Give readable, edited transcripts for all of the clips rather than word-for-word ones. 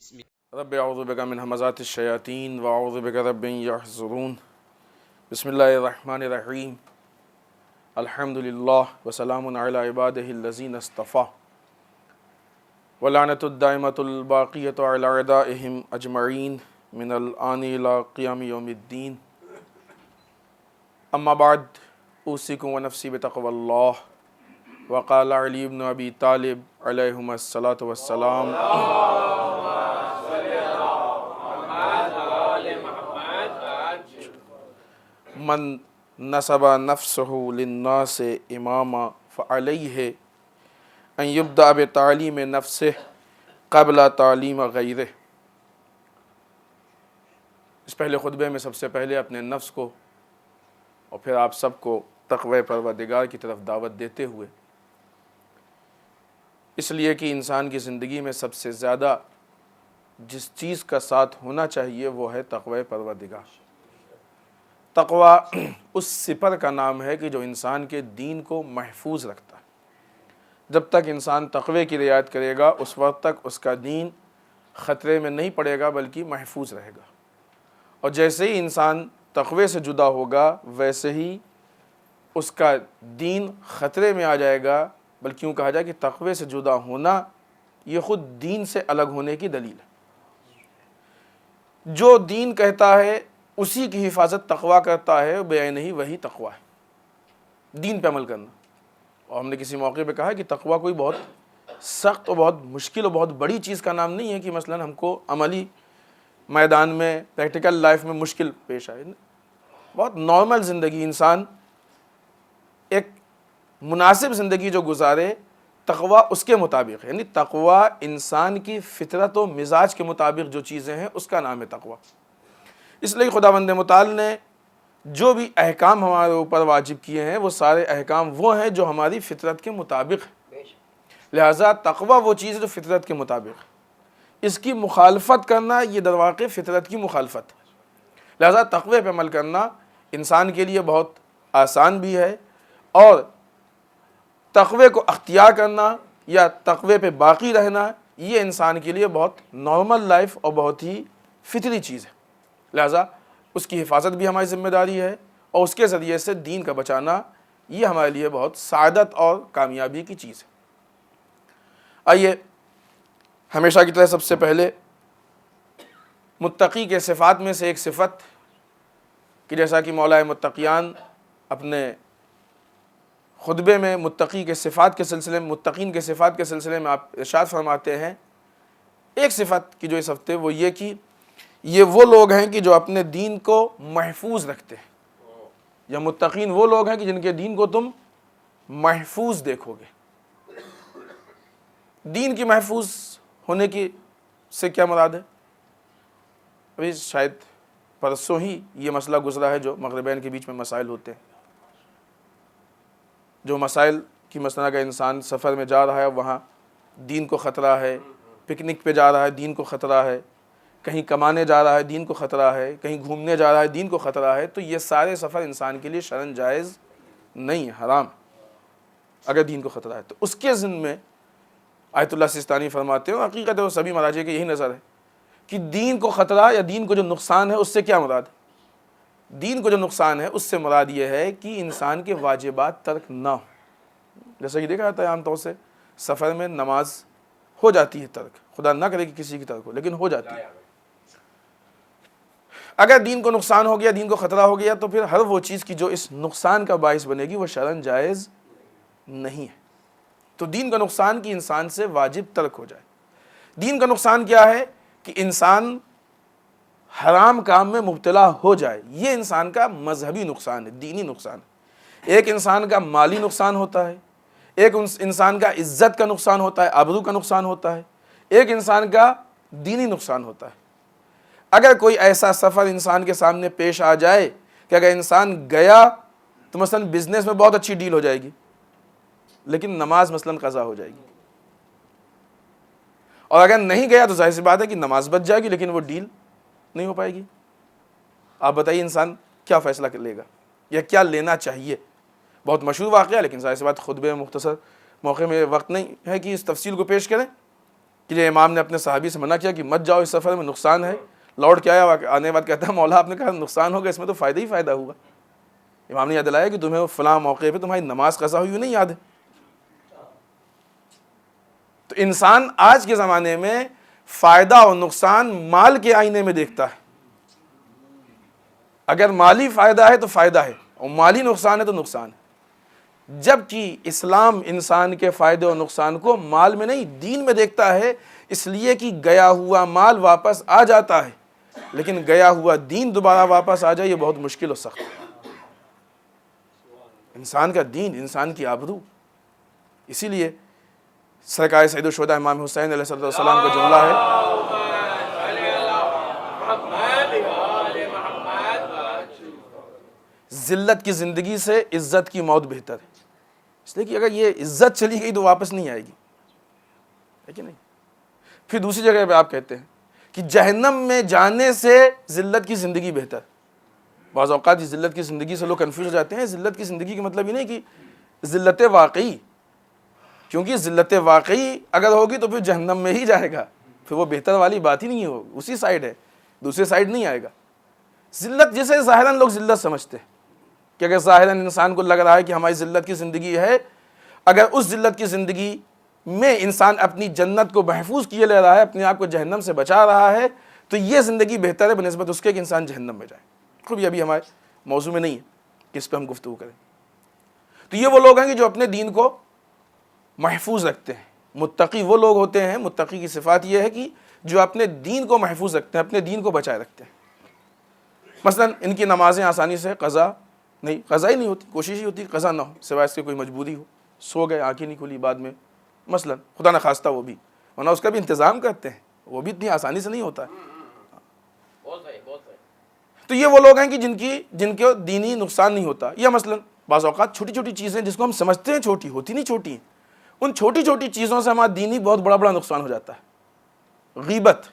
رب اعوذ بک من همزات الشیاطین واعوذ بک رب ان یحضرون. بسم اللہ الرحمن الرحیم. الحمد للہ وسلام علی عبادہ الذین اصطفیٰ ولعنۃ الدائمۃ الباقیۃ علی اعدائہم اجمعین من الآن الی قیام یوم الدین. اما بعد اوصیکم ونفسی بتقوی اللہ. وقال علی بن ابی طالب علیہم الصلاۃ والسلام من نصب نفسه للناس اماما فعلیہ ان یبدأ بتعلیم نفسہ قبل تعلیم غیرہ. اس پہلے خطبے میں سب سے پہلے اپنے نفس کو اور پھر آپ سب کو تقوی پروردگار کی طرف دعوت دیتے ہوئے، اس لیے کہ انسان کی زندگی میں سب سے زیادہ جس چیز کا ساتھ ہونا چاہیے وہ ہے تقوی پروردگار. تقوی اس سپر کا نام ہے کہ جو انسان کے دین کو محفوظ رکھتا ہے. جب تک انسان تقوی کی رعایت کرے گا اس وقت تک اس کا دین خطرے میں نہیں پڑے گا بلکہ محفوظ رہے گا. اور جیسے ہی انسان تقوی سے جدا ہوگا ویسے ہی اس کا دین خطرے میں آ جائے گا. بلکہ یوں کہا جائے کہ تقوی سے جدا ہونا یہ خود دین سے الگ ہونے کی دلیل ہے. جو دین کہتا ہے اسی کی حفاظت تقوی کرتا ہے، بیان ہی وہی تقوی ہے، دین پہ عمل کرنا. اور ہم نے کسی موقع پہ کہا کہ تقوی کوئی بہت سخت اور بہت مشکل اور بہت بڑی چیز کا نام نہیں ہے کہ مثلا ہم کو عملی میدان میں پریکٹیکل لائف میں مشکل پیش آئے. بہت نارمل زندگی انسان ایک مناسب زندگی جو گزارے تقوی اس کے مطابق ہے. یعنی تقوی انسان کی فطرت و مزاج کے مطابق جو چیزیں ہیں اس کا نام ہے تقوی. اس لیے خداوند متعال نے جو بھی احکام ہمارے اوپر واجب کیے ہیں وہ سارے احکام وہ ہیں جو ہماری فطرت کے مطابق ہیں. لہٰذا تقوی وہ چیز ہے جو فطرت کے مطابق ہے. اس کی مخالفت کرنا یہ در واقع فطرت کی مخالفت ہے. لہٰذا تقوی پہ عمل کرنا انسان کے لیے بہت آسان بھی ہے، اور تقوی کو اختیار کرنا یا تقوی پہ باقی رہنا یہ انسان کے لیے بہت نارمل لائف اور بہت ہی فطری چیز ہے. لہٰذا اس کی حفاظت بھی ہماری ذمہ داری ہے، اور اس کے ذریعے سے دین کا بچانا یہ ہمارے لیے بہت سعادت اور کامیابی کی چیز ہے. آئیے ہمیشہ کی طرح سب سے پہلے متقی کے صفات میں سے ایک صفت کہ جیسا کہ مولا متقیان اپنے خطبے میں متقی کے صفات کے سلسلے میں، متقین کے صفات کے سلسلے میں آپ ارشاد فرماتے ہیں ایک صفت کی جو اس ہفتے وہ یہ کہ یہ وہ لوگ ہیں کہ جو اپنے دین کو محفوظ رکھتے ہیں، یا متقین وہ لوگ ہیں کہ جن کے دین کو تم محفوظ دیکھو گے. دین کی محفوظ ہونے کی سے کیا مراد ہے؟ ابھی شاید پرسوں ہی یہ مسئلہ گزرا ہے جو مغربین کے بیچ میں مسائل ہوتے ہیں. جو مسائل کی مثلا کا انسان سفر میں جا رہا ہے وہاں دین کو خطرہ ہے، پکنک پہ جا رہا ہے دین کو خطرہ ہے، کہیں کمانے جا رہا ہے دین کو خطرہ ہے، کہیں گھومنے جا رہا ہے دین کو خطرہ ہے، تو یہ سارے سفر انسان کے لیے شرعاً جائز نہیں ہے، حرام اگر دین کو خطرہ ہے. تو اس کے ضمن میں آیت اللہ سستانی فرماتے ہیں، اور حقیقت ہے وہ سبھی مراجع کی یہی نظر ہے کہ دین کو خطرہ یا دین کو جو نقصان ہے اس سے کیا مراد ہے؟ دین کو جو نقصان ہے اس سے مراد یہ ہے کہ انسان کے واجبات ترک نہ ہو. جیسا کہ دیکھا جاتا ہے عام طور سے سفر میں نماز ہو جاتی ہے ترک، خدا نہ کرے کہ کسی کی ترک ہو لیکن ہو جاتی ہے. اگر دین کو نقصان ہو گیا، دین کو خطرہ ہو گیا، تو پھر ہر وہ چیز کی جو اس نقصان کا باعث بنے گی وہ شرعاً جائز نہیں ہے. تو دین کا نقصان کی انسان سے واجب ترک ہو جائے. دین کا نقصان کیا ہے کہ انسان حرام کام میں مبتلا ہو جائے. یہ انسان کا مذہبی نقصان ہے، دینی نقصان ہے. ایک انسان کا مالی نقصان ہوتا ہے، ایک انسان کا عزت کا نقصان ہوتا ہے، آبرو کا نقصان ہوتا ہے، ایک انسان کا دینی نقصان ہوتا ہے. اگر کوئی ایسا سفر انسان کے سامنے پیش آ جائے کہ اگر انسان گیا تو مثلا بزنس میں بہت اچھی ڈیل ہو جائے گی لیکن نماز مثلا قضا ہو جائے گی، اور اگر نہیں گیا تو ظاہر سی بات ہے کہ نماز بچ جائے گی لیکن وہ ڈیل نہیں ہو پائے گی. آپ بتائیے انسان کیا فیصلہ کر لے گا یا کیا لینا چاہیے؟ بہت مشہور واقعہ، لیکن ظاہر سی بات خطبے میں مختصر موقع میں وقت نہیں ہے کہ اس تفصیل کو پیش کریں. کہ یہ امام نے اپنے صحابی سے منع کیا کہ مت جاؤ اس سفر میں، نقصان ہے، لوٹ کے آیا، آنے کے بعد کہتا ہے مولا آپ نے کہا نقصان ہوگا، اس میں تو فائدہ ہی فائدہ ہوگا۔ امام نے یاد دلایا کہ تمہیں فلاں موقع پہ تمہاری نماز قضا ہوئی نہیں یاد ہے؟ تو انسان آج کے زمانے میں فائدہ اور نقصان مال کے آئینے میں دیکھتا ہے۔ اگر مالی فائدہ ہے تو فائدہ ہے، اور مالی نقصان ہے تو نقصان ہے، جبکہ اسلام انسان کے فائدے اور نقصان کو مال میں نہیں دین میں دیکھتا ہے، اس لیے کہ گیا ہوا مال واپس آ جاتا ہے، لیکن گیا ہوا دین دوبارہ واپس آ جائے یہ بہت مشکل اور سخت ہے۔ انسان کا دین، انسان کی آبرو، اسی لیے سرکار سید الشہداء امام حسین علیہ السلام کا جملہ ہے، ذلت کی زندگی سے عزت کی موت بہتر ہے، اس لیے کہ اگر یہ عزت چلی گئی تو واپس نہیں آئے گی، ہے کہ نہیں؟ پھر دوسری جگہ پہ آپ کہتے ہیں کہ جہنم میں جانے سے ذلت کی زندگی بہتر۔ بعض اوقات ذلت کی زندگی سے لوگ کنفیوز ہو جاتے ہیں، ذلت کی زندگی کا مطلب یہ نہیں کہ ذلت واقعی، کیونکہ ذلت واقعی اگر ہوگی تو پھر جہنم میں ہی جائے گا، پھر وہ بہتر والی بات ہی نہیں ہوگی، اسی سائیڈ ہے، دوسرے سائیڈ نہیں آئے گا۔ ذلت جسے ظاہراً لوگ ذلت سمجھتے ہیں کہ اگر ظاہراً انسان کو لگ رہا ہے کہ ہماری ذلت کی زندگی ہے، اگر اس ذلت کی زندگی میں انسان اپنی جنت کو محفوظ کیے لے رہا ہے، اپنے آپ کو جہنم سے بچا رہا ہے، تو یہ زندگی بہتر ہے بنسبت اس کے کہ انسان جہنم میں جائے۔ خوب یہ ابھی ہمارے موضوع میں نہیں ہے کہ اس پہ ہم گفتگو کریں۔ تو یہ وہ لوگ ہیں کہ جو اپنے دین کو محفوظ رکھتے ہیں۔ متقی وہ لوگ ہوتے ہیں، متقی کی صفات یہ ہے کہ جو اپنے دین کو محفوظ رکھتے ہیں، اپنے دین کو بچائے رکھتے ہیں۔ مثلا ان کی نمازیں آسانی سے قضا ہی نہیں ہوتی، کوشش ہی ہوتی قضا نہ ہو، سوائے اس کے کوئی مجبوری ہو، سو گئے آنکھیں نہیں کھلی بعد میں مثلا، خدا نہ خواستہ وہ بھی، ورنہ اس کا بھی انتظام کرتے ہیں، وہ بھی اتنی آسانی سے نہیں ہوتا ہے۔ تو یہ وہ لوگ ہیں کہ جن کے دینی نقصان نہیں ہوتا۔ یا مثلا بعض اوقات چھوٹی چھوٹی چیزیں جس کو ہم سمجھتے ہیں چھوٹی ہوتی نہیں، چھوٹی ہیں، ان چھوٹی چھوٹی چیزوں سے ہمارا دینی بہت بڑا نقصان ہو جاتا ہے۔ غیبت،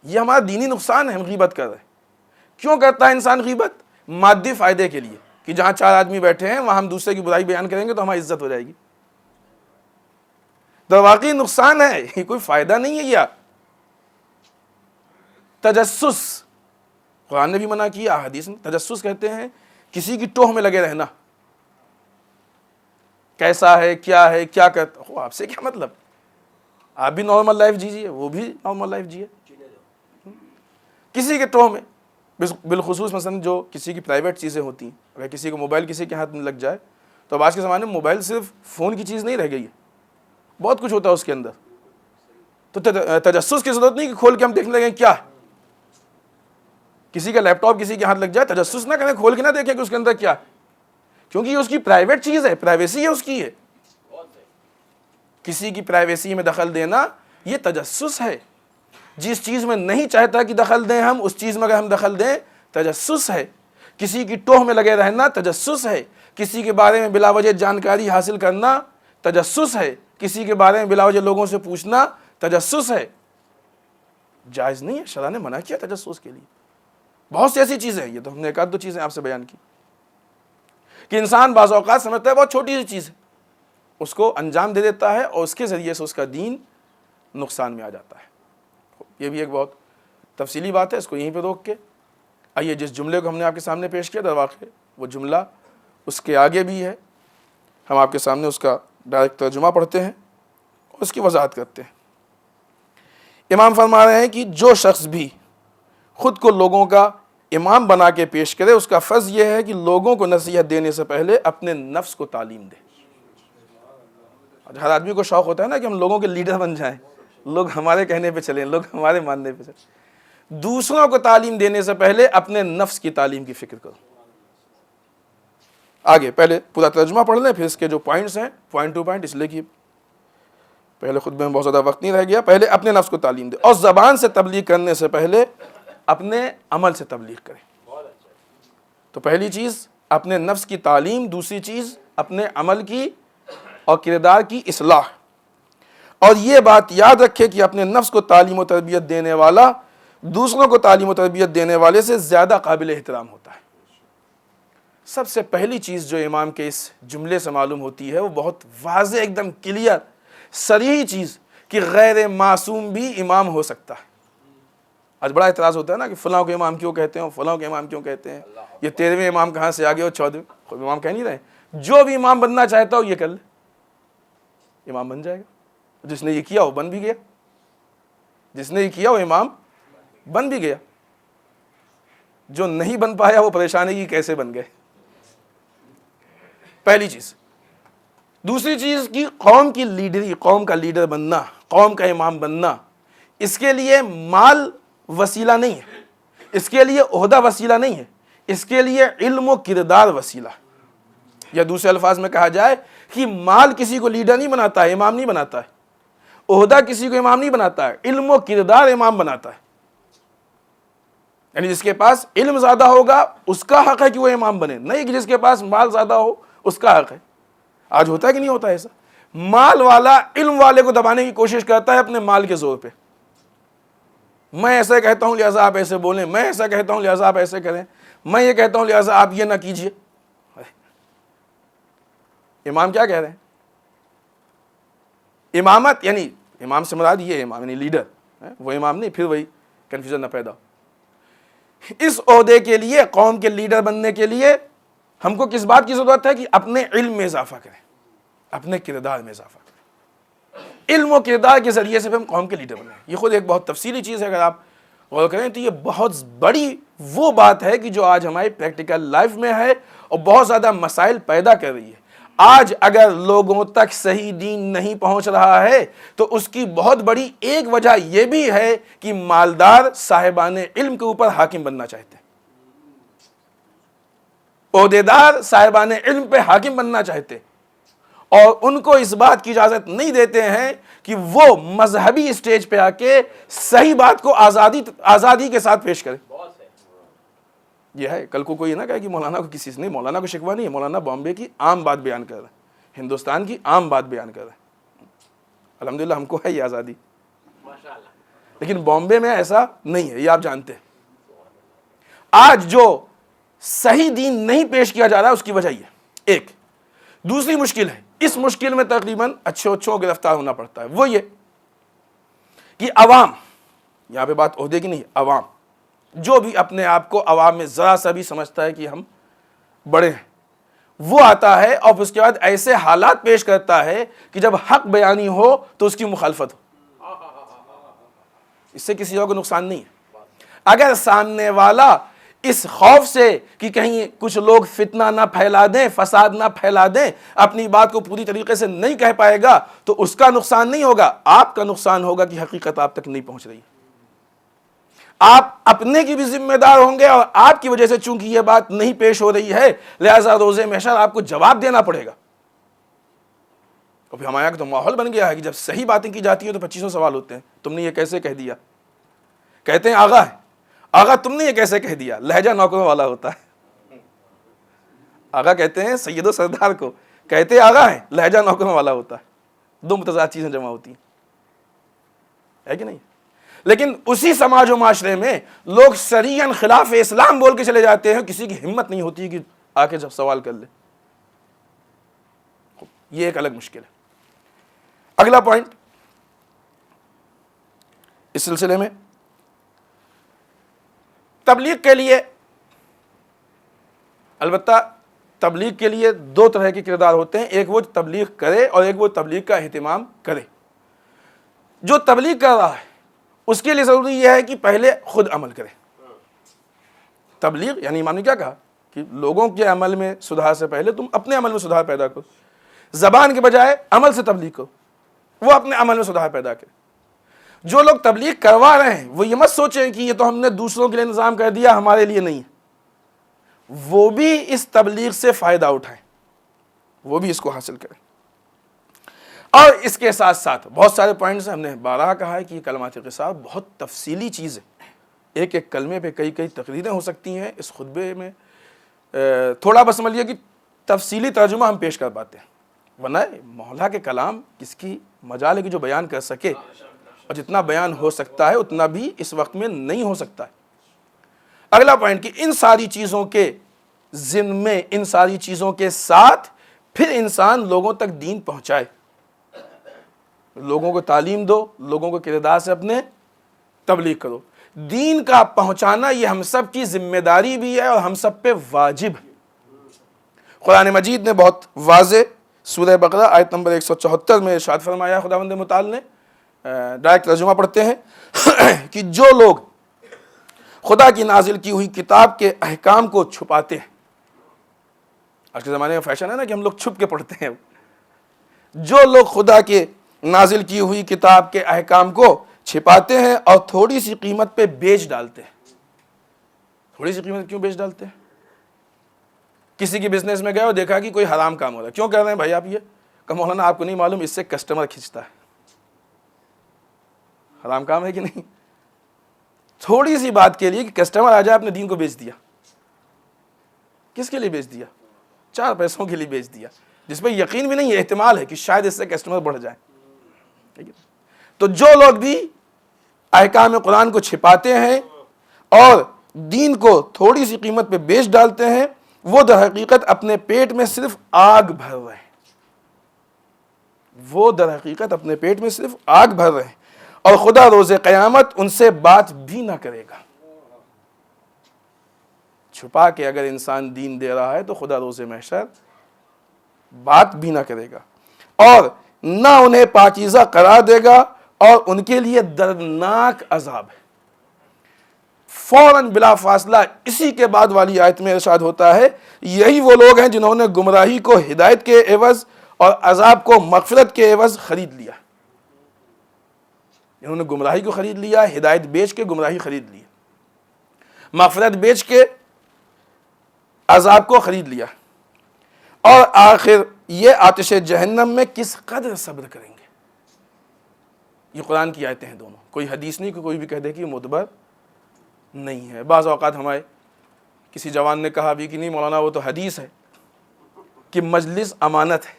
یہ ہمارا دینی نقصان ہے، ہم غیبت کر رہے ہیں۔ کیوں کرتا ہے انسان غیبت؟ مادی فائدے کے لیے، کہ جہاں چار آدمی بیٹھے ہیں وہاں ہم دوسرے کی برائی بیان کریں گے تو ہماری عزت ہو جائے گی۔ تو واقعی نقصان ہے، یہ کوئی فائدہ نہیں ہے۔ یا تجسس، قرآن نے بھی منع کیا، حدیث میں تجسس کہتے ہیں کسی کی ٹوہ میں لگے رہنا، کیسا ہے، کیا کرتا ہو، آپ سے کیا مطلب؟ آپ بھی نارمل لائف جیجیے، وہ بھی نارمل لائف جیے، کسی کے ٹوہ میں۔ بالخصوص مثلا جو کسی کی پرائیویٹ چیزیں ہوتی ہیں، اگر کسی کو موبائل کسی کے ہاتھ میں لگ جائے، تو اب آج کے زمانے میں موبائل صرف فون کی چیز نہیں رہ گئی ہے، بہت کچھ ہوتا ہے اس کے اندر۔ تو تجسس کی ضرورت نہیں کہ کھول کے ہم دیکھنے لگیں کیا، کسی کا لیپ ٹاپ کسی کے ہاتھ لگ جائے تجسس نہ کریں، کھول کے نہ دیکھیں کہ اس کے اندر کیا ہے، کیونکہ یہ اس کی پرائیویٹ چیز ہے، پرائیویسی ہے اس کی ہے۔ کسی کی پرائیویسی میں دخل دینا یہ تجسس ہے۔ جس چیز میں نہیں چاہتا کہ دخل دیں ہم، اس چیز میں اگر ہم دخل دیں تجسس ہے۔ کسی کی ٹوہ میں لگے رہنا تجسس ہے۔ کسی کے بارے میں بلا وجہ جانکاری حاصل کرنا تجسس ہے۔ کسی کے بارے میں بلا وجہ لوگوں سے پوچھنا تجسس ہے، جائز نہیں ہے، شرع نے منع کیا تجسس کے لیے۔ بہت سی ایسی چیزیں ہیں، یہ تو ہم نے ایک آدھ دو چیزیں آپ سے بیان کی، کہ انسان بعض اوقات سمجھتا ہے بہت چھوٹی سی چیز ہے، اس کو انجام دے دیتا ہے اور اس کے ذریعے سے اس کا دین نقصان میں آ جاتا ہے۔ یہ بھی ایک بہت تفصیلی بات ہے، اس کو یہیں پہ روک کے آئیے جس جملے کو ہم نے آپ کے سامنے پیش کیا، در واقع وہ جملہ اس کے آگے بھی ہے، ہم آپ کے سامنے اس کا ڈائریکٹ ترجمہ پڑھتے ہیں اور اس کی وضاحت کرتے ہیں۔ امام فرما رہے ہیں کہ جو شخص بھی خود کو لوگوں کا امام بنا کے پیش کرے، اس کا فرض یہ ہے کہ لوگوں کو نصیحت دینے سے پہلے اپنے نفس کو تعلیم دے۔ ہر آدمی کو شوق ہوتا ہے نا کہ ہم لوگوں کے لیڈر بن جائیں، لوگ ہمارے کہنے پہ چلیں، لوگ ہمارے ماننے پہ چلیں۔ دوسروں کو تعلیم دینے سے پہلے اپنے نفس کی تعلیم کی فکر کرو۔ آگے پہلے پورا ترجمہ پڑھ لیں، پھر اس کے جو پوائنٹس ہیں پوائنٹ ٹو پوائنٹ، اس لیے کہ پہلے خطبے میں بہت زیادہ وقت نہیں رہ گیا۔ پہلے اپنے نفس کو تعلیم دے، اور زبان سے تبلیغ کرنے سے پہلے اپنے عمل سے تبلیغ کریں۔ تو پہلی چیز اپنے نفس کی تعلیم، دوسری چیز اپنے عمل کی اور کردار کی اصلاح۔ اور یہ بات یاد رکھے کہ اپنے نفس کو تعلیم و تربیت دینے والا دوسروں کو تعلیم و تربیت دینے والے سے زیادہ قابل احترام ہوتا ہے۔ سب سے پہلی چیز جو امام کے اس جملے سے معلوم ہوتی ہے وہ بہت واضح، ایک دم کلیئر، صریح چیز کہ غیر معصوم بھی امام ہو سکتا ہے۔ آج بڑا اعتراض ہوتا ہے نا کہ فلاں کو امام کیوں کہتے ہیں، فلاں کو امام کیوں کہتے ہیں، یہ 13ویں امام کہاں سے آگے اور 14ویں، کوئی امام کہہ نہیں رہے۔ جو بھی امام بننا چاہتا ہو یہ کر لے، امام بن جائے گا۔ جس نے یہ کیا وہ بن بھی گیا، جس نے یہ کیا وہ امام بن بھی گیا، جو نہیں بن پایا وہ پریشان ہے کہ کیسے بن گئے۔ پہلی چیز۔ دوسری چیز کی قوم کی لیڈری، قوم کا لیڈر بننا، قوم کا امام بننا، اس کے لیے مال وسیلہ نہیں ہے، اس کے لیے عہدہ وسیلہ نہیں ہے، اس کے لیے علم و کردار وسیلہ ہے۔ یا دوسرے الفاظ میں کہا جائے کہ مال کسی کو لیڈر نہیں بناتا ہے، امام نہیں بناتا ہے، عہدہ کسی کو امام نہیں بناتا ہے، علم و کردار امام بناتا ہے۔ یعنی جس کے پاس علم زیادہ ہوگا اس کا حق ہے کہ وہ امام بنے، نہیں کہ جس کے پاس مال زیادہ ہو اس کا حق ہے۔ آج ہوتا ہے کہ نہیں ہوتا ایسا؟ مال والا علم والے کو دبانے کی کوشش کرتا ہے اپنے مال کے زور پہ، میں ایسا کہتا ہوں لہٰذا آپ ایسے بولیں، میں ایسا کہتا ہوں لہٰذا آپ ایسے کریں، میں یہ کہتا ہوں لہٰذا آپ یہ نہ کیجئے۔ امام کیا کہہ رہے ہیں؟ امامت یعنی امام سے مراد یہ امام یعنی لیڈر، وہ امام نہیں، پھر وہی کنفیوژن نہ پیدا ہو۔ اس عہدے کے لیے، قوم کے لیڈر بننے کے لیے ہم کو کس بات کی ضرورت ہے کہ اپنے علم میں اضافہ کریں، اپنے کردار میں اضافہ کریں۔ علم و کردار کے ذریعے سے ہم قوم کے لیڈر بنیں۔ یہ خود ایک بہت تفصیلی چیز ہے، اگر آپ غور کریں تو یہ بہت بڑی وہ بات ہے کہ جو آج ہماری پریکٹیکل لائف میں ہے اور بہت زیادہ مسائل پیدا کر رہی ہے۔ آج اگر لوگوں تک صحیح دین نہیں پہنچ رہا ہے تو اس کی بہت بڑی ایک وجہ یہ بھی ہے کہ مالدار صاحبان علم کے اوپر حاکم بننا چاہتے ہیں، عہدیدار صاحبان علم پہ حاکم بننا چاہتے ہیں، اور ان کو اس بات کی اجازت نہیں دیتے ہیں کہ وہ مذہبی اسٹیج پہ آ کے صحیح بات کو آزادی کے ساتھ پیش کریں۔ یہ ہے، کل کو کوئی نہ کہے کہ مولانا کو کسی سے نہیں، مولانا کو شکوہ نہیں ہے، مولانا بامبے کی عام بات بیان کر رہے ہیں، ہندوستان کی عام بات بیان کر رہے ہیں۔ الحمدللہ ہم کو ہے یہ آزادی، لیکن بامبے میں ایسا نہیں ہے، یہ آپ جانتے ہیں۔ آج جو صحیح دین نہیں پیش کیا جا رہا ہے اس کی وجہ یہ ایک۔ دوسری مشکل ہے، اس مشکل میں تقریباً اچھوں گرفتار ہونا پڑتا ہے، وہ یہ کہ عوام، یہاں پہ بات عہدے کی نہیں، عوام جو بھی اپنے آپ کو عوام میں ذرا سا بھی سمجھتا ہے کہ ہم بڑے ہیں، وہ آتا ہے اور اس کے بعد ایسے حالات پیش کرتا ہے کہ جب حق بیانی ہو تو اس کی مخالفت ہو۔ اس سے کسی اور کو نقصان نہیں ہے۔ اگر سامنے والا اس خوف سے کہ کہیں کچھ لوگ فتنہ نہ پھیلا دیں، فساد نہ پھیلا دیں، اپنی بات کو پوری طریقے سے نہیں کہہ پائے گا تو اس کا نقصان نہیں ہوگا، آپ کا نقصان ہوگا کہ حقیقت آپ تک نہیں پہنچ رہی۔ آپ اپنے کی بھی ذمہ دار ہوں گے، اور آپ کی وجہ سے چونکہ یہ بات نہیں پیش ہو رہی ہے لہٰذا روزے محشر آپ کو جواب دینا پڑے گا۔ اور پھر ہمارے یہاں کا تو ماحول بن گیا ہے کہ جب صحیح باتیں کی جاتی ہیں تو 2500 سوال ہوتے ہیں، تم نے یہ کیسے کہہ دیا؟ کہتے ہیں آغا ہے، آغا تم نے یہ کیسے کہہ دیا؟ لہجہ نوکروں والا ہوتا ہے۔ آغا کہتے ہیں سید و سردار کو، کہتے ہیں آغا ہے، لہجہ نوکروں والا ہوتا ہے، دو متضاد چیزیں جمع ہوتی ہیں، ہے کہ نہیں؟ لیکن اسی سماج و معاشرے میں لوگ صریحاً خلاف اسلام بول کے چلے جاتے ہیں، کسی کی ہمت نہیں ہوتی کہ آ کے جب سوال کر لے۔ یہ ایک الگ مشکل ہے۔ اگلا پوائنٹ اس سلسلے میں، تبلیغ کے لیے، البتہ تبلیغ کے لیے دو طرح کے کردار ہوتے ہیں، ایک وہ تبلیغ کرے اور ایک وہ تبلیغ کا اہتمام کرے۔ جو تبلیغ کر رہا ہے اس کے لیے ضروری یہ ہے کہ پہلے خود عمل کرے۔ تبلیغ یعنی امام نے کیا کہا کہ لوگوں کے عمل میں سدھار سے پہلے تم اپنے عمل میں سدھار پیدا کرو، زبان کے بجائے عمل سے تبلیغ کرو، وہ اپنے عمل میں سدھار پیدا کرے۔ جو لوگ تبلیغ کروا رہے ہیں وہ یہ مت سوچیں کہ یہ تو ہم نے دوسروں کے لیے انتظام کر دیا، ہمارے لیے نہیں ہے، وہ بھی اس تبلیغ سے فائدہ اٹھائیں، وہ بھی اس کو حاصل کریں۔ اور اس کے ساتھ ساتھ بہت سارے پوائنٹس ہیں، ہم نے بارہا کہا ہے کہ یہ کلمات قصاص بہت تفصیلی چیز ہے، ایک ایک کلمے پہ کئی تقریریں ہو سکتی ہیں۔ اس خطبے میں تھوڑا بس سمجھیے کہ تفصیلی ترجمہ ہم پیش کر پاتے ہیں، ورنہ مولا کے کلام کس کی مجال ہے کہ جو بیان کر سکے، اور جتنا بیان ہو سکتا ہے اتنا بھی اس وقت میں نہیں ہو سکتا ہے۔ اگلا پوائنٹ کہ ان ساری چیزوں کے ضمن میں، ان ساری چیزوں کے ساتھ پھر انسان لوگوں تک دین پہنچائے۔ لوگوں کو تعلیم دو، لوگوں کو کردار سے اپنے تبلیغ کرو۔ دین کا پہنچانا یہ ہم سب کی ذمہ داری بھی ہے اور ہم سب پہ واجب ہے۔ قرآن مجید نے بہت واضح سورہ بقرہ آیت نمبر 174 میں ارشاد فرمایا خداوند متعال نے، ڈائریکٹ ترجمہ پڑھتے ہیں کہ جو لوگ خدا کی نازل کی ہوئی کتاب کے احکام کو چھپاتے ہیں، آج کے زمانے میں فیشن ہے نا کہ ہم لوگ چھپ کے پڑھتے ہیں، جو لوگ خدا کے نازل کی ہوئی کتاب کے احکام کو چھپاتے ہیں اور تھوڑی سی قیمت پہ بیچ ڈالتے ہیں۔ تھوڑی سی قیمت کیوں بیچ ڈالتے ہیں؟ کسی کی بزنس میں گئے اور دیکھا کہ کوئی حرام کام ہو رہا ہے، کیوں کر رہے ہیں بھائی آپ یہ؟ کہ مولانا آپ کو نہیں معلوم اس سے کسٹمر کھنچتا ہے۔ حرام کام ہے کہ نہیں؟ تھوڑی سی بات کے لیے کہ کسٹمر آ جائے اپنے دین کو بیچ دیا۔ کس کے لیے بیچ دیا؟ 4 پیسوں کے لیے بیچ دیا، جس پہ یقین بھی نہیں ہے، احتمال ہے کہ شاید اس سے کسٹمر بڑھ جائے۔ تو جو لوگ بھی احکام قرآن کو چھپاتے ہیں اور دین کو تھوڑی سی قیمت پہ بیچ ڈالتے ہیں، وہ در حقیقت اپنے پیٹ میں صرف آگ بھر رہے ہیں۔ وہ در حقیقت اپنے پیٹ میں صرف آگ بھر رہے ہیں، اور خدا روز قیامت ان سے بات بھی نہ کرے گا۔ چھپا کے اگر انسان دین دے رہا ہے تو خدا روز محشر بات بھی نہ کرے گا، اور نہ انہیں پاکیزہ قرار دے گا، اور ان کے لیے دردناک عذاب ہے۔ فوراً بلا فاصلہ اسی کے بعد والی آیت میں ارشاد ہوتا ہے، یہی وہ لوگ ہیں جنہوں نے گمراہی کو ہدایت کے عوض اور عذاب کو مغفرت کے عوض خرید لیا۔ انہوں نے گمراہی کو خرید لیا، ہدایت بیچ کے گمراہی خرید لی، مغفرت بیچ کے عذاب کو خرید لیا، اور آخر یہ آتش جہنم میں کس قدر صبر کریں گے۔ یہ قرآن کی آیتیں ہیں دونوں، کوئی حدیث نہیں کہ کوئی بھی کہہ دے کہ یہ معتبر نہیں ہے۔ بعض اوقات ہمارے کسی جوان نے کہا بھی کہ نہیں مولانا وہ تو حدیث ہے کہ مجلس امانت ہے۔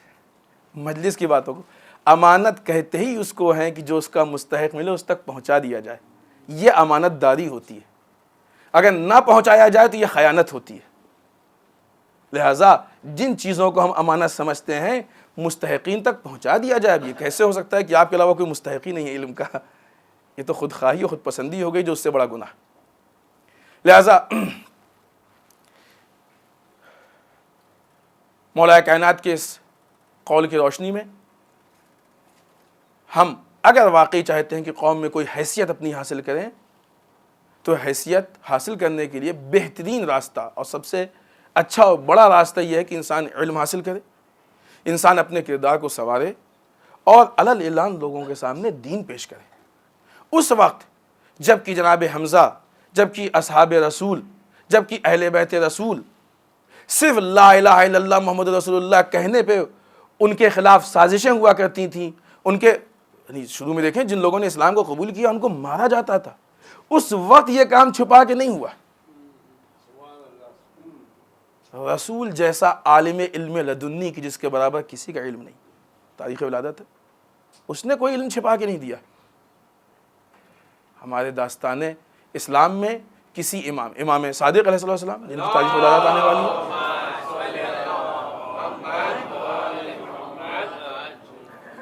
مجلس کی باتوں کو امانت کہتے ہی اس کو ہیں کہ جو اس کا مستحق ملے اس تک پہنچا دیا جائے، یہ امانت داری ہوتی ہے۔ اگر نہ پہنچایا جائے تو یہ خیانت ہوتی ہے۔ لہٰذا جن چیزوں کو ہم امانت سمجھتے ہیں مستحقین تک پہنچا دیا جائے۔ اب یہ کیسے ہو سکتا ہے کہ آپ کے علاوہ کوئی مستحق ہی نہیں ہے علم کا؟ یہ تو خود خواہی اور خود پسندی ہو گئی، جو اس سے بڑا گناہ۔ لہٰذا مولا کائنات کے اس قول کی روشنی میں ہم اگر واقعی چاہتے ہیں کہ قوم میں کوئی حیثیت اپنی حاصل کریں، تو حیثیت حاصل کرنے کے لیے بہترین راستہ اور سب سے اچھا اور بڑا راستہ یہ ہے کہ انسان علم حاصل کرے، انسان اپنے کردار کو سنوارے اور علل اعلان لوگوں کے سامنے دین پیش کرے۔ اس وقت جب کہ جناب حمزہ، جب کہ اصحاب رسول، جب کہ اہل بیت رسول صرف لا الہ الا اللہ محمد رسول اللہ کہنے پہ ان کے خلاف سازشیں ہوا کرتی تھیں، ان کے شروع میں دیکھیں جن لوگوں نے اسلام کو قبول کیا ان کو مارا جاتا تھا، اس وقت یہ کام چھپا کے نہیں ہوا۔ رسول جیسا عالم علم لدنی کی جس کے برابر کسی کا علم نہیں، تاریخ ولادت ہے، اس نے کوئی علم چھپا کے نہیں دیا۔ ہمارے داستان اسلام میں کسی امام صادق علیہ السلام جن کی تاریخ ولادت آنے والی ہے،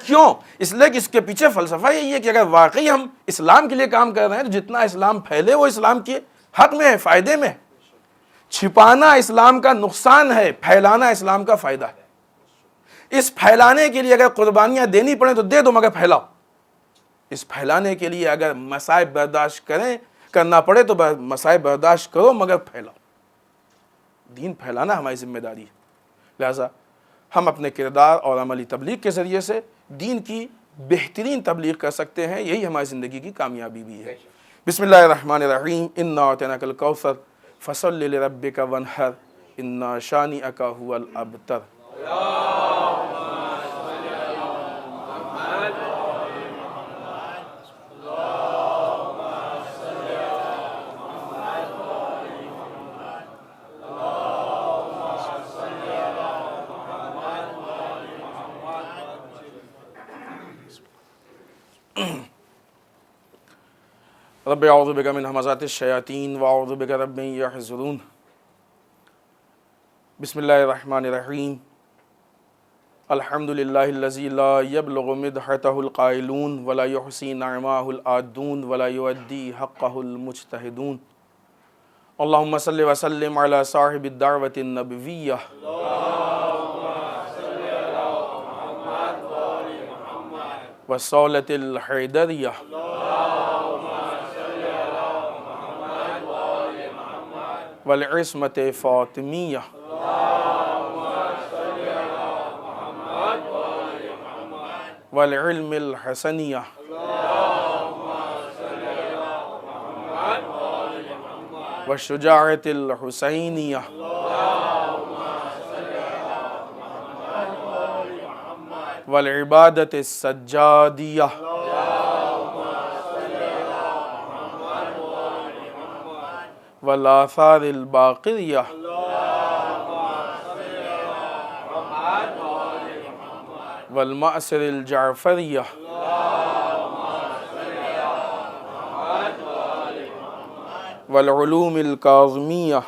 کیوں؟ اس لیے کہ اس کے پیچھے فلسفہ یہی ہے کہ اگر واقعی ہم اسلام کے لیے کام کر رہے ہیں تو جتنا اسلام پھیلے وہ اسلام کے حق میں ہے، فائدے میں ہے۔ چھپانا اسلام کا نقصان ہے، پھیلانا اسلام کا فائدہ ہے۔ اس پھیلانے کے لیے اگر قربانیاں دینی پڑیں تو دے دو، مگر پھیلاؤ۔ اس پھیلانے کے لیے اگر مصائب برداشت کرنا پڑے تو مصائب برداشت کرو، مگر پھیلاؤ۔ دین پھیلانا ہماری ذمہ داری ہے۔ لہٰذا ہم اپنے کردار اور عملی تبلیغ کے ذریعے سے دین کی بہترین تبلیغ کر سکتے ہیں، یہی ہماری زندگی کی کامیابی بھی ہے۔ بسم اللہ الرحمن الرحیم، انا اعطیناک الکوثر فصل لربک وانحر ان شانئک ھو الابتر۔ رب اعوذ بک من ہمزات الشیاطین واعوذ بک رب ان یحضرون۔ بسم اللہ الرحمن الرحیم، الحمد للہ الذی لا یبلغ مدحتہ القائلون ولا یحصی نعماہ العادون ولا یؤدی حقہ المجتہدون اللہم صلی وسلم علی صاحب الدعوۃ النبویہ والصولۃ الحیدریہ والعصمۃ فاطمیہ والعلم الحسنیہ والشجاعۃ الحسینیہ والعبادۃ السجادیہ والآثار الباقیہ والمأثر الجعفریہ والعلوم الکاظمیہ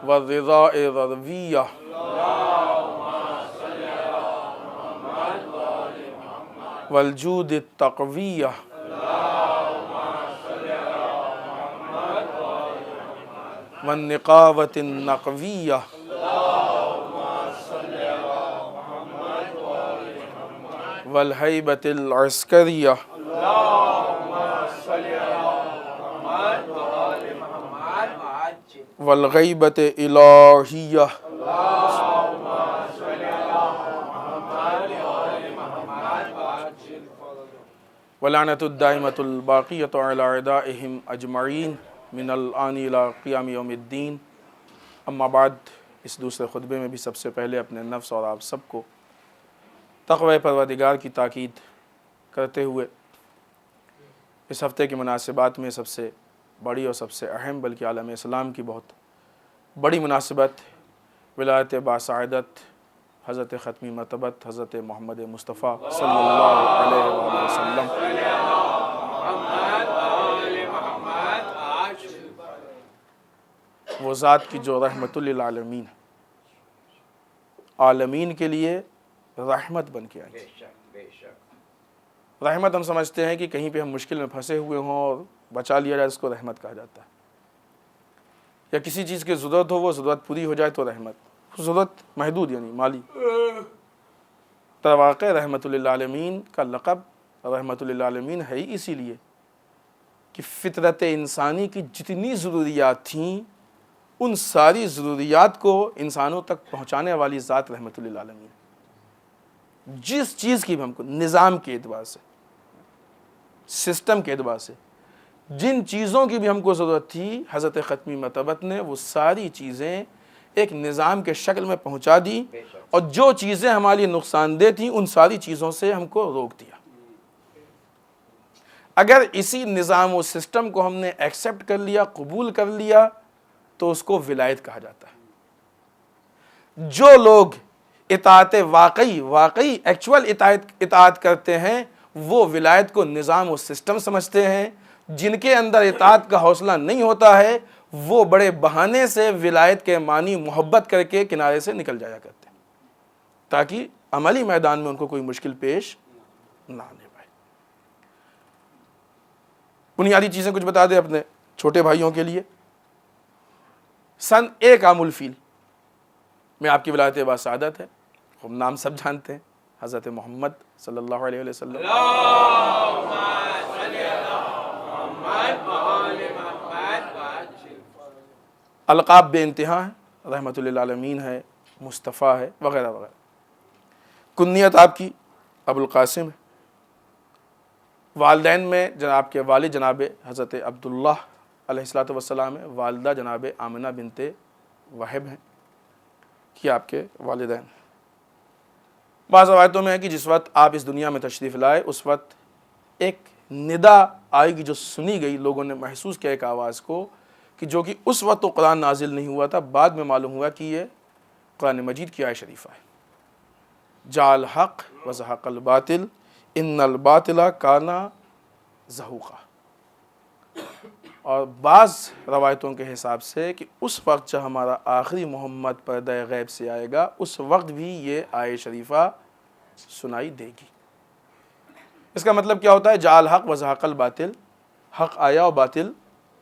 والرضاء الرضویہ والجود التقویہ والنقاوۃ النقویہ والہیبۃ العسکریہ والغیبۃ الہیہ ولعنۃ الدائمۃ الباقیۃ علی اعدائہم اجمعین من الآن الی قیام یوم الدین. اما بعد، اس دوسرے خطبے میں بھی سب سے پہلے اپنے نفس اور آپ سب کو تقوی پروردگار کی تاکید کرتے ہوئے اس ہفتے کی مناسبات میں سب سے بڑی اور سب سے اہم بلکہ عالم اسلام کی بہت بڑی مناسبت ولایت باسعادت حضرت ختمی مرتبت حضرت محمد مصطفیٰ صلی اللہ علیہ وآلہ وسلم وہ ذات کی جو رحمت للعالمین عالمین کے لیے رحمت بن کے آئی. رحمت ہم سمجھتے ہیں کہ کہیں پہ ہم مشکل میں پھنسے ہوئے ہوں اور بچا لیا جائے، اس کو رحمت کہا جاتا ہے. یا کسی چیز کی ضرورت ہو، وہ ضرورت پوری ہو جائے تو رحمت. ضرورت محدود یعنی مالی. واقع رحمت للعالمین کا لقب رحمت للعالمین ہے ہی اسی لیے کہ فطرت انسانی کی جتنی ضروریات تھیں ان ساری ضروریات کو انسانوں تک پہنچانے والی ذات رحمت للعالمین. جس چیز کی بھی ہم کو نظام کے اعتبار سے، سسٹم کے اعتبار سے، جن چیزوں کی بھی ہم کو ضرورت تھی، حضرت ختمی مرتبت نے وہ ساری چیزیں ایک نظام کے شکل میں پہنچا دی، اور جو چیزیں ہمارے نقصان دہ تھیں ان ساری چیزوں سے ہم کو روک دیا. اگر اسی نظام و سسٹم کو ہم نے ایکسیپٹ کر لیا، قبول کر لیا، تو اس کو ولایت کہا جاتا ہے. جو لوگ اطاعت واقعی ایکچول اطاعت کرتے ہیں وہ ولایت کو نظام و سسٹم سمجھتے ہیں. جن کے اندر اطاعت کا حوصلہ نہیں ہوتا ہے وہ بڑے بہانے سے ولایت کے معنی محبت کر کے کنارے سے نکل جایا کرتے ہیں تاکہ عملی میدان میں ان کو کوئی مشکل پیش نہ آنے پائے. بنیادی چیزیں کچھ بتا دیں اپنے چھوٹے بھائیوں کے لیے. سن 1 عام الفیل میں آپ کی ولایت باسعادت ہے. ہم نام سب جانتے ہیں، حضرت محمد صلی اللہ علیہ وسلم. القاب بے انتہا ہے، رحمت للعالمین ہے، مصطفیٰ ہے، وغیرہ وغیرہ. کنیت آپ کی ابو القاسم ہے. والدین میں جناب کے والد جناب حضرت عبداللہ علیہ الصلوۃ والسلام ہے، والدہ جناب آمنہ بنت وہب ہیں، کہ آپ کے والدین. بعض روایتوں میں ہے کہ جس وقت آپ اس دنیا میں تشریف لائے اس وقت ایک ندا آئی گی جو سنی گئی، لوگوں نے محسوس کیا ایک آواز کو، کہ جو کہ اس وقت تو قرآن نازل نہیں ہوا تھا، بعد میں معلوم ہوا کہ یہ قرآن مجید کی آیت شریفہ ہے. جاء الحق وزهق الباطل ان الباطل کان زہوقا. اور بعض روایتوں کے حساب سے کہ اس وقت جب ہمارا آخری محمد پردہ غیب سے آئے گا اس وقت بھی یہ آیت شریفہ سنائی دے گی۔ اس کا مطلب کیا ہوتا ہے؟ جاء الحق وزہق الباطل، حق آیا اور باطل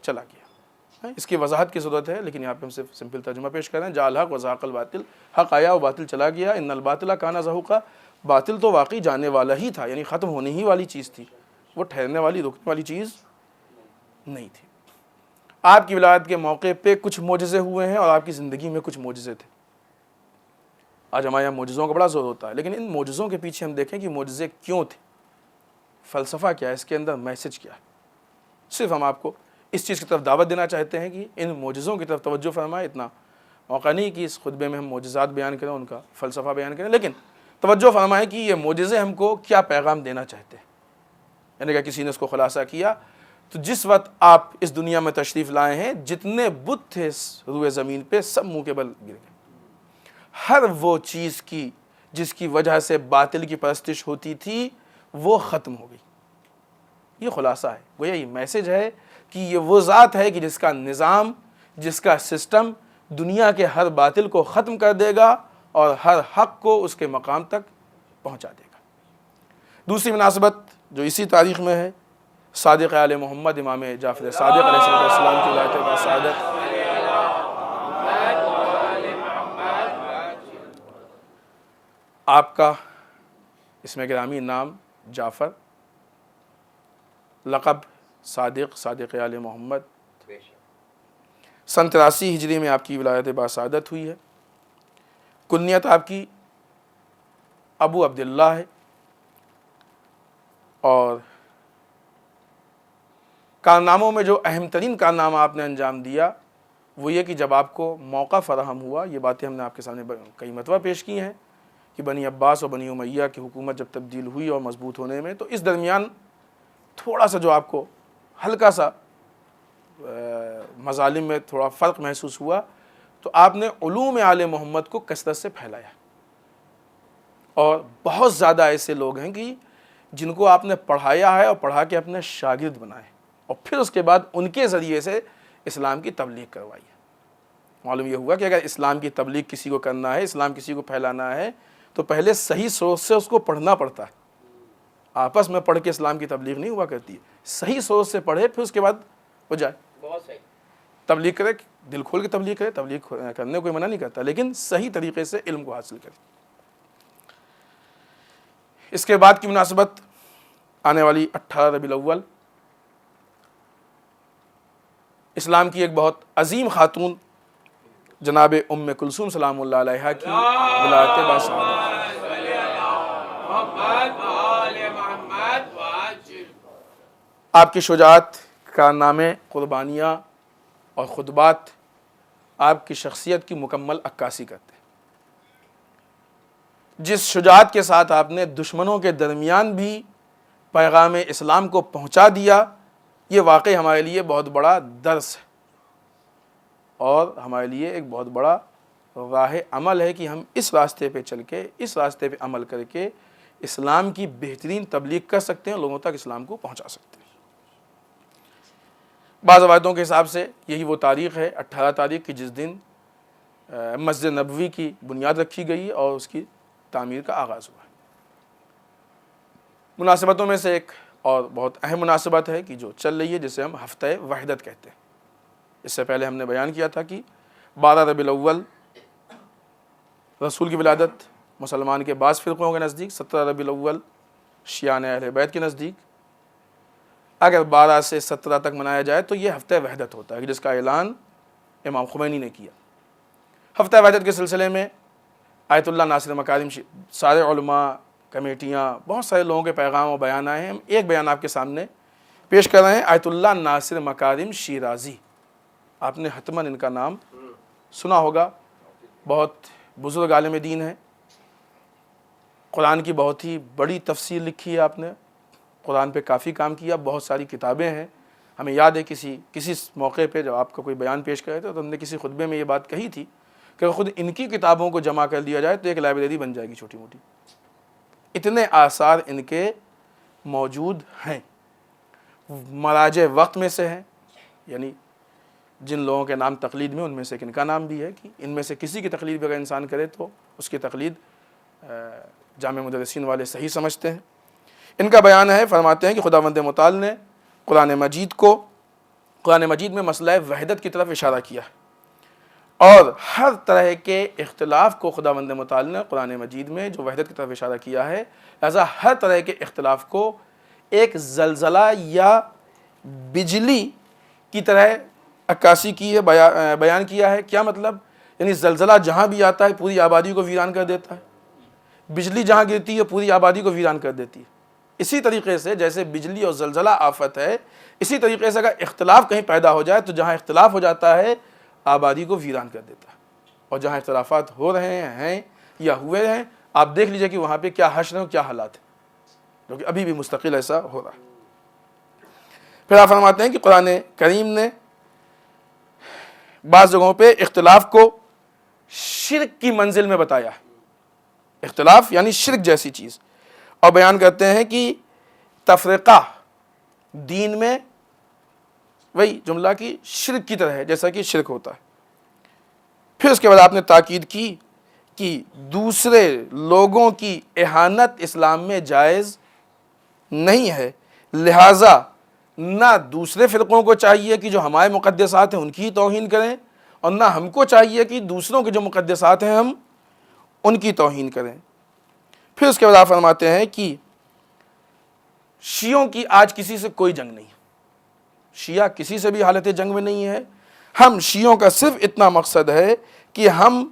چلا گیا۔ اس کی وضاحت کی ضرورت ہے لیکن یہاں پہ ہم صرف سمپل ترجمہ پیش کر رہے ہیں۔ جاء الحق وزہق الباطل، حق آیا اور باطل چلا گیا۔ ان الباطل کان زہوقا، باطل تو واقعی جانے والا ہی تھا، یعنی ختم ہونے ہی والی چیز تھی، وہ ٹھہرنے والی رکنے والی چیز نہیں تھی۔ آپ کی ولادت کے موقع پہ کچھ معجزے ہوئے ہیں اور آپ کی زندگی میں کچھ معجزے تھے۔ آج ہمارے یہاں معجزوں کا بڑا زور ہوتا ہے، لیکن ان معجزوں کے پیچھے ہم دیکھیں کہ معجزے کیوں تھے، فلسفہ کیا ہے، اس کے اندر میسج کیا ہے۔ صرف ہم آپ کو اس چیز کی طرف دعوت دینا چاہتے ہیں کہ ان معجزوں کی طرف توجہ فرمائیں۔ اتنا موقع نہیں کہ اس خطبے میں ہم معجزات بیان کریں، ان کا فلسفہ بیان کریں، لیکن توجہ فرمائیں کہ یہ معجزے ہم کو کیا پیغام دینا چاہتے ہیں۔ یعنی کہ کسی نے اس کو خلاصہ کیا تو جس وقت آپ اس دنیا میں تشریف لائے ہیں جتنے بت تھے روئے زمین پہ سب منہ کے بل گر گئے۔ ہر وہ چیز کی جس کی وجہ سے باطل کی پرستش ہوتی تھی وہ ختم ہو گئی۔ یہ خلاصہ ہے، گویا یہ میسج ہے کہ یہ وہ ذات ہے کہ جس کا نظام، جس کا سسٹم دنیا کے ہر باطل کو ختم کر دے گا اور ہر حق کو اس کے مقام تک پہنچا دے گا۔ دوسری مناسبت جو اسی تاریخ میں ہے، صادق آل محمد امام جعفر صادق علیہ السلام کی ولادت باسعادت۔ آپ کا اسم گرامی نام جعفر، لقب صادق، صادق آل محمد۔ سن 83 ہجری میں آپ کی ولادت باسعادت ہوئی ہے۔ کنیت آپ کی ابو عبداللہ ہے، اور کارناموں میں جو اہم ترین کارنامہ آپ نے انجام دیا وہ یہ کہ جب آپ کو موقع فراہم ہوا، یہ باتیں ہم نے آپ کے سامنے کئی مرتبہ پیش کی ہیں کہ بنی عباس اور بنی امیہ کی حکومت جب تبدیل ہوئی اور مضبوط ہونے میں، تو اس درمیان تھوڑا سا جو آپ کو ہلکا سا مظالم میں تھوڑا فرق محسوس ہوا، تو آپ نے علوم آل محمد کو کثرت سے پھیلایا، اور بہت زیادہ ایسے لوگ ہیں کہ جن کو آپ نے پڑھایا ہے اور پڑھا کے اپنے شاگرد بنائے، اور پھر اس کے بعد ان کے ذریعے سے اسلام کی تبلیغ کروائی ہے۔ معلوم یہ ہوا کہ اگر اسلام کی تبلیغ کسی کو کرنا ہے، اسلام کسی کو پھیلانا ہے، تو پہلے صحیح سوچ سے اس کو پڑھنا پڑتا ہے۔ آپس میں پڑھ کے اسلام کی تبلیغ نہیں ہوا کرتی ہے، صحیح سوچ سے پڑھے پھر اس کے بعد ہو جائے، بہت صحیح تبلیغ کرے، دل کھول کے تبلیغ کرے، تبلیغ کرنے کوئی منع نہیں کرتا، لیکن صحیح طریقے سے علم کو حاصل کرے۔ اس کے بعد کی مناسبت آنے والی 18 ربیع الاول، اسلام کی ایک بہت عظیم خاتون جناب ام کلثوم سلام اللہ علیہا کی ولادت باسعادت۔ آپ کی شجاعت، کارنامے، قربانیاں اور خطبات آپ کی شخصیت کی مکمل عکاسی کرتے ہیں۔ جس شجاعت کے ساتھ آپ نے دشمنوں کے درمیان بھی پیغام اسلام کو پہنچا دیا، یہ واقعی ہمارے لیے بہت بڑا درس ہے، اور ہمارے لیے ایک بہت بڑا راہ عمل ہے کہ ہم اس راستے پہ چل کے، اس راستے پہ عمل کر کے اسلام کی بہترین تبلیغ کر سکتے ہیں، لوگوں تک اسلام کو پہنچا سکتے ہیں۔ بعض روایتوں کے حساب سے یہی وہ تاریخ ہے 18 تاریخ کی جس دن مسجد نبوی کی بنیاد رکھی گئی اور اس کی تعمیر کا آغاز ہوا۔ مناسبتوں میں سے ایک اور بہت اہم مناسبت ہے کہ جو چل رہی ہے، جسے ہم ہفتہ وحدت کہتے ہیں۔ اس سے پہلے ہم نے بیان کیا تھا کہ 12 ربیع الاول رسول کی ولادت مسلمان کے بعض فرقوں کے نزدیک، 17 ربیع الاول شیعان اہل بیت کے نزدیک، اگر 12 سے 17 تک منایا جائے تو یہ ہفتہ وحدت ہوتا ہے، جس کا اعلان امام خمینی نے کیا۔ ہفتہ وحدت کے سلسلے میں آیت اللہ ناصر مکارم، سارے علماء، کمیٹیاں، بہت سارے لوگوں کے پیغام اور بیان آئے ہیں۔ ہم ایک بیان آپ کے سامنے پیش کر رہے ہیں، آیت اللہ ناصر مکارم شیرازی۔ آپ نے حتماً ان کا نام سنا ہوگا، بہت بزرگ عالم دین ہیں، قرآن کی بہت ہی بڑی تفسیر لکھی ہے آپ نے، قرآن پہ کافی کام کیا، بہت ساری کتابیں ہیں۔ ہمیں یاد ہے کسی موقع پہ جب آپ کا کوئی بیان پیش کرے تھے تو ہم نے کسی خطبے میں یہ بات کہی تھی کہ خود ان کی کتابوں کو جمع کر دیا جائے تو ایک لائبریری بن جائے گی چھوٹی موٹی، اتنے آثار ان کے موجود ہیں، مراجع وقت میں سے ہیں۔ یعنی جن لوگوں کے نام تقلید میں ان میں سے ان کا نام بھی ہے کہ ان میں سے کسی کی تقلید بھی اگر انسان کرے تو اس کی تقلید جامع مدرسین والے صحیح سمجھتے ہیں۔ ان کا بیان ہے، فرماتے ہیں کہ خداوند متعال نے قرآن مجید میں مسئلہ وحدت کی طرف اشارہ کیا ہے، اور ہر طرح کے اختلاف کو خداوند متعال نے قرآن مجید میں جو وحدت کی طرف اشارہ کیا ہے، لہذا ہر طرح کے اختلاف کو ایک زلزلہ یا بجلی کی طرح عکاسی کی ہے، بیان کیا ہے۔ کیا مطلب؟ یعنی زلزلہ جہاں بھی آتا ہے پوری آبادی کو ویران کر دیتا ہے، بجلی جہاں گرتی ہے پوری آبادی کو ویران کر دیتی ہے۔ اسی طریقے سے جیسے بجلی اور زلزلہ آفت ہے، اسی طریقے سے اگر اختلاف کہیں پیدا ہو جائے تو جہاں اختلاف ہو جاتا ہے آبادی کو ویران کر دیتا ہے، اور جہاں اختلافات ہو رہے ہیں یا ہوئے ہیں آپ دیکھ لیجئے کہ وہاں پہ کیا حشر ہے اور کیا حالات ہیں، کیونکہ ابھی بھی مستقل ایسا ہو رہا ہے۔ پھر آپ فرماتے ہیں کہ قرآن کریم نے بعض جگہوں پہ اختلاف کو شرک کی منزل میں بتایا ہے، اختلاف یعنی شرک جیسی چیز، اور بیان کرتے ہیں کہ تفرقہ دین میں وہی جملہ کی شرک کی طرح ہے جیسا کہ شرک ہوتا ہے۔ پھر اس کے بعد آپ نے تاکید کی کہ دوسرے لوگوں کی اہانت اسلام میں جائز نہیں ہے، لہٰذا نہ دوسرے فرقوں کو چاہیے کہ جو ہمارے مقدسات ہیں ان کی توہین کریں، اور نہ ہم کو چاہیے کہ دوسروں کے جو مقدسات ہیں ہم ان کی توہین کریں۔ پھر اس کے بعد آپ فرماتے ہیں کہ شیعوں کی آج کسی سے کوئی جنگ نہیں ہے، شیعہ کسی سے بھی حالت جنگ میں نہیں ہے۔ ہم شیعوں کا صرف اتنا مقصد ہے کہ ہم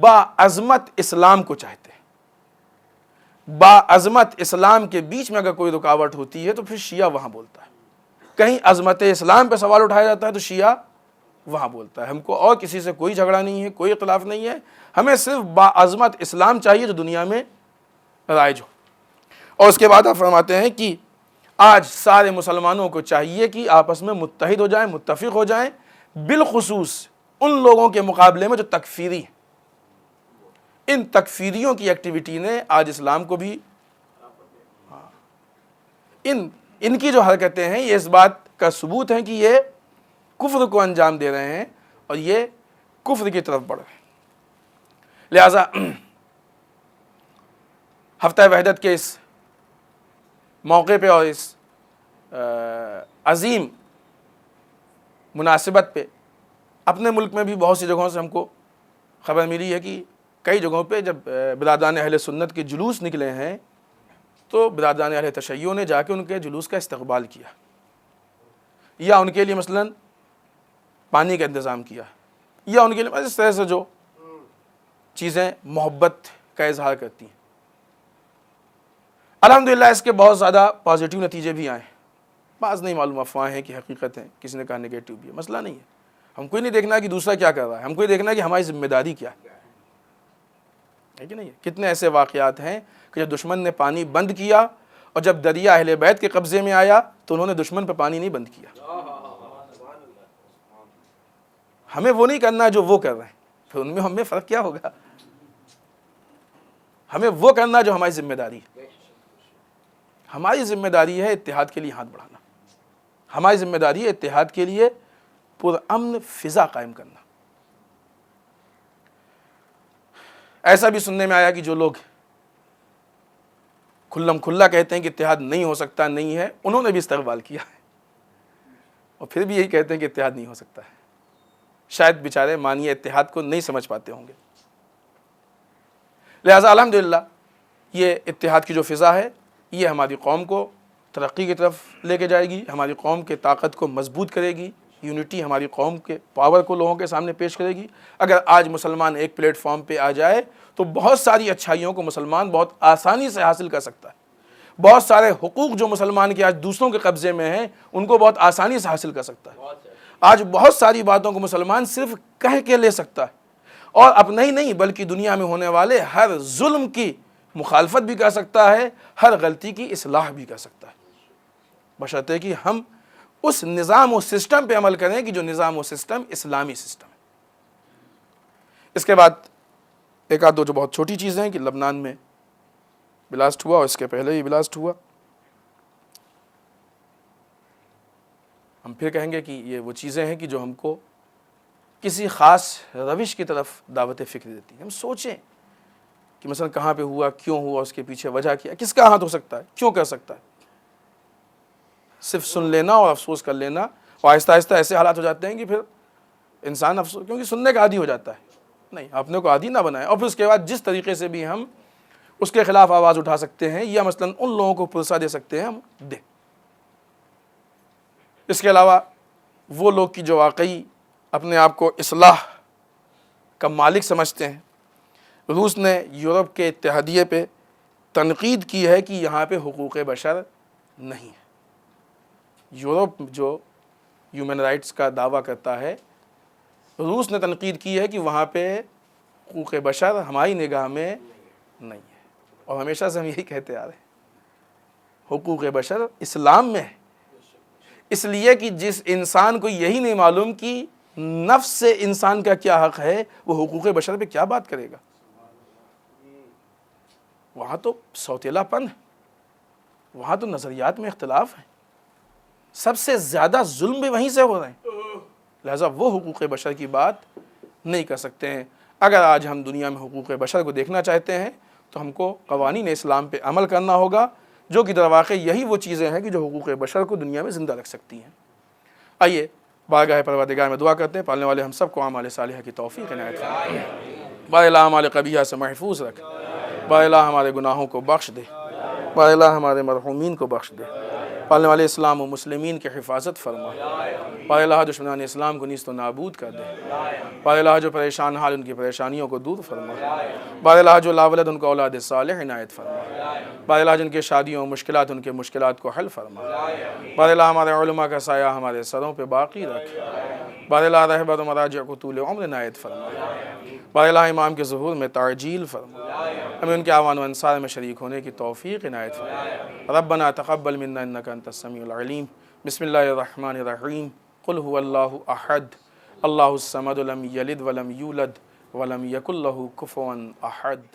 باعظمت اسلام کو چاہتے ہیں، باعظمت اسلام کے بیچ میں اگر کوئی رکاوٹ ہوتی ہے تو پھر شیعہ وہاں بولتا ہے، کہیں عظمت اسلام پہ سوال اٹھایا جاتا ہے تو شیعہ وہاں بولتا ہے۔ ہم کو اور کسی سے کوئی جھگڑا نہیں ہے، کوئی اختلاف نہیں ہے، ہمیں صرف باعظمت اسلام چاہیے جو دنیا میں رائج ہو۔ اور اس کے بعد آپ فرماتے ہیں کہ آج سارے مسلمانوں کو چاہیے کہ آپس میں متحد ہو جائیں، متفق ہو جائیں، بالخصوص ان لوگوں کے مقابلے میں جو تکفیری ہیں۔ ان تکفیریوں کی ایکٹیویٹی نے آج اسلام کو بھی ان کی جو حرکتیں ہیں یہ اس بات کا ثبوت ہیں کہ یہ کفر کو انجام دے رہے ہیں اور یہ کفر کی طرف بڑھ رہے ہیں۔ لہٰذا ہفتہ وحدت کے اس موقع پہ اور اس عظیم مناسبت پہ اپنے ملک میں بھی بہت سی جگہوں سے ہم کو خبر ملی ہے کہ کئی جگہوں پہ جب برادران اہل سنت کے جلوس نکلے ہیں تو برادران اہل تشیع نے جا کے ان کے جلوس کا استقبال کیا، یا ان کے لیے مثلاً پانی کا انتظام کیا، یا ان کے لیے اس طرح سے جو چیزیں محبت کا اظہار کرتی ہیں۔ الحمدللہ اس کے بہت زیادہ پازیٹیو نتیجے بھی آئے ہیں، بعض نہیں معلوم افواہیں ہیں کہ حقیقت ہیں، کسی نے کہا نگیٹو بھی ہے، مسئلہ نہیں ہے۔ ہم کو ہی نہیں دیکھنا کہ دوسرا کیا کر رہا ہے، ہم کو ہی دیکھنا کہ ہماری ذمہ داری کیا ہے کہ نہیں۔ کتنے ایسے واقعات ہیں کہ جب دشمن نے پانی بند کیا اور جب دریا اہل بیت کے قبضے میں آیا تو انہوں نے دشمن پہ پانی نہیں بند کیا۔ ہمیں وہ نہیں کرنا جو وہ کر رہے ہیں، پھر ان میں ہم میں فرق کیا ہوگا؟ ہمیں وہ کرنا جو ہماری ذمہ داری ہے۔ ہماری ذمہ داری ہے اتحاد کے لیے ہاتھ بڑھانا، ہماری ذمہ داری ہے اتحاد کے لیے پرامن فضا قائم کرنا۔ ایسا بھی سننے میں آیا کہ جو لوگ کھلم کھلا کہتے ہیں کہ اتحاد نہیں ہو سکتا، نہیں ہے، انہوں نے بھی استقبال کیا ہے اور پھر بھی یہی کہتے ہیں کہ اتحاد نہیں ہو سکتا ہے۔ شاید بیچارے معنی اتحاد کو نہیں سمجھ پاتے ہوں گے۔ لہٰذا الحمدللہ یہ اتحاد کی جو فضا ہے یہ ہماری قوم کو ترقی کی طرف لے کے جائے گی، ہماری قوم کے طاقت کو مضبوط کرے گی، یونٹی ہماری قوم کے پاور کو لوگوں کے سامنے پیش کرے گی۔ اگر آج مسلمان ایک پلیٹ فارم پہ آ جائے تو بہت ساری اچھائیوں کو مسلمان بہت آسانی سے حاصل کر سکتا ہے، بہت سارے حقوق جو مسلمان کے آج دوسروں کے قبضے میں ہیں ان کو بہت آسانی سے حاصل کر سکتا ہے۔ آج بہت ساری باتوں کو مسلمان صرف کہہ کے لے سکتا ہے، اور اپنا ہی نہیں بلکہ دنیا میں ہونے والے ہر ظلم کی مخالفت بھی کر سکتا ہے، ہر غلطی کی اصلاح بھی کر سکتا ہے، بشرطے کہ ہم اس نظام و سسٹم پہ عمل کریں کہ جو نظام و سسٹم اسلامی سسٹم ہے۔ اس کے بعد ایک آدھ دو جو بہت چھوٹی چیزیں ہیں کہ لبنان میں بلاسٹ ہوا اور اس کے پہلے ہی بلاسٹ ہوا، ہم پھر کہیں گے کہ یہ وہ چیزیں ہیں کہ جو ہم کو کسی خاص روش کی طرف دعوت فکر دیتی ہیں. ہم سوچیں کہ مثلا کہاں پہ ہوا, کیوں ہوا, اس کے پیچھے وجہ کیا, کس کا ہاتھ ہو سکتا ہے, کیوں کر سکتا ہے. صرف سن لینا اور افسوس کر لینا, اور آہستہ آہستہ ایسے حالات ہو جاتے ہیں کہ پھر انسان افسوس, کیونکہ سننے کا عادی ہو جاتا ہے. نہیں, اپنے کو عادی نہ بنائیں, اور پھر اس کے بعد جس طریقے سے بھی ہم اس کے خلاف آواز اٹھا سکتے ہیں یا مثلا ان لوگوں کو پرسہ دے سکتے ہیں ہم دیں. اس کے علاوہ وہ لوگ کی جو واقعی اپنے آپ کو اصلاح کا مالک سمجھتے ہیں, روس نے یورپ کے اتحادیے پہ تنقید کی ہے کہ یہاں پہ حقوق بشر نہیں ہے. یورپ جو ہیومن رائٹس کا دعویٰ کرتا ہے, روس نے تنقید کی ہے کہ وہاں پہ حقوق بشر ہماری نگاہ میں نہیں ہے. اور ہمیشہ سے ہم یہی کہتے آ رہے ہیں, حقوق بشر اسلام میں ہے. اس لیے کہ جس انسان کو یہی نہیں معلوم کہ نفس سے انسان کا کیا حق ہے, وہ حقوق بشر پہ کیا بات کرے گا. وہاں تو سوتیلا پن ہے, وہاں تو نظریات میں اختلاف ہے, سب سے زیادہ ظلم بھی وہیں سے ہو رہے ہیں. لہٰذا وہ حقوق بشر کی بات نہیں کر سکتے ہیں. اگر آج ہم دنیا میں حقوق بشر کو دیکھنا چاہتے ہیں تو ہم کو قوانین اسلام پہ عمل کرنا ہوگا, جو کہ در واقع یہی وہ چیزیں ہیں کہ جو حقوق بشر کو دنیا میں زندہ رکھ سکتی ہیں. آئیے بارگاہ پروردگار میں دعا کرتے ہیں, پالنے والے ہم سب کو اعمال صالحہ کی توفیق عنایت فرما. بار الہ اعمال قبیحہ سے محفوظ رکھ, بار الہ ہمارے گناہوں کو بخش دے, بار الہ ہمارے مرحومین کو بخش دے, پالنے والے اسلام و مسلمین کی حفاظت فرما. بار الہ دشمنان اسلام کو نیست و نابود کر دے. بار الہ جو پریشان حال ان کی پریشانیوں کو دور فرما. بار الہ جو لاولد ان کو اولاد صالح عنایت فرما. بار الہ جن کے شادیوں مشکلات ان کے مشکلات کو حل فرما. بار الہ ہمارے علماء کا سایہ ہمارے سروں پہ باقی رکھ. بار الہ رہبر و مراجع کو طول عمر عنایت فرما. بار الہ امام کے ظہور میں تعجیل فرما. ہمیں ان کے اعوان و انصار میں شریک ہونے کی توفیق عنایت فرما. ربنا تقبل منا انک انت السمیع العلیم. بسم اللہ الرحمن الرحیم. قل هو اللہ احد اللہ الصمد لم یلد ولم یولد ولم یکن لہ کفوا احد.